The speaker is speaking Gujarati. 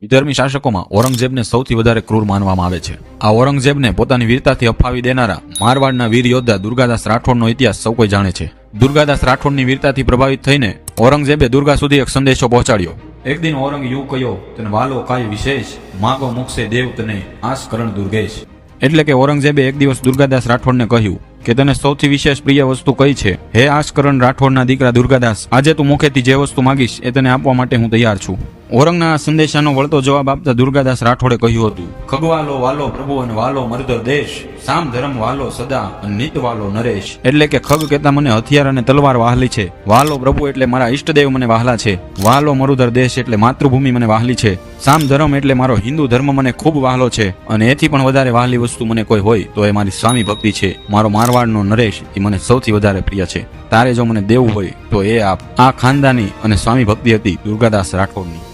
વિધર્મી શાસકોમાં ઔરંગઝેબને સૌથી વધારે ક્રૂર માનવામાં આવે છે. આ ઔરંગઝેબને પોતાની વીરતાથી અફાવી દેનારા મારવાડના વીર યોદ્ધા દુર્ગાદાસ રાઠોડનો ઇતિહાસ સૌ કોઈ જાણે છે. દુર્ગાદાસ રાઠોડની વીરતાથી પ્રભાવિત થઈને ઔરંગઝેબે દુર્ગા સુધી એક સંદેશો પહોંચાડ્યો. એક દિન ઔરંગ યુ કયો તને વાલો કાય વિશેષ, માગો મુખસે દેવ તને આસ કરણ દુર્ગેશ. એટલે કે ઔરંગઝેબે એક દિવસ દુર્ગાદાસ રાઠોડને કહ્યું કે તને સૌથી વિશેષ પ્રિય વસ્તુ કઈ છે? હે આસકરણ રાઠોડના દીકરા દુર્ગાદાસ, આજે તું મુખેથી જે વસ્તુ માંગીશ એ તને આપવા માટે હું તૈયાર છું. ઔરંગના આ સંદેશાનો વળતો જવાબ આપતા દુર્ગાદાસ રાઠોડે કહ્યું હતું, ખગવાલો વાલો પ્રભુ અને વાલો મર્દર દેશ, સામ ધર્મ વાલો સદા અને નિત વાલો નરેશ. એટલે કે ખગ કહેતા મને હથિયાર અને તલવાર વહાલી છે, વાલો પ્રભુ એટલે મારા ઈષ્ટદેવ મને વહાલા છે, વાલો મરુધર દેશ એટલે માતૃભૂમિ મને વહાલી છે, સામ ધર્મ એટલે મારો હિન્દુ ધર્મ મને ખૂબ વહાલો છે, અને એથી પણ વધારે વહાલી વસ્તુ મને કોઈ હોય તો એ મારી સ્વામી ભક્તિ છે. મારો મારવાડનો નરેશ એ મને સૌથી વધારે પ્રિય છે. તારે જો મને દેવું હોય તો એ આપ. આ ખાનદાની અને સ્વામી ભક્તિ હતી દુર્ગાદાસ રાઠોડની.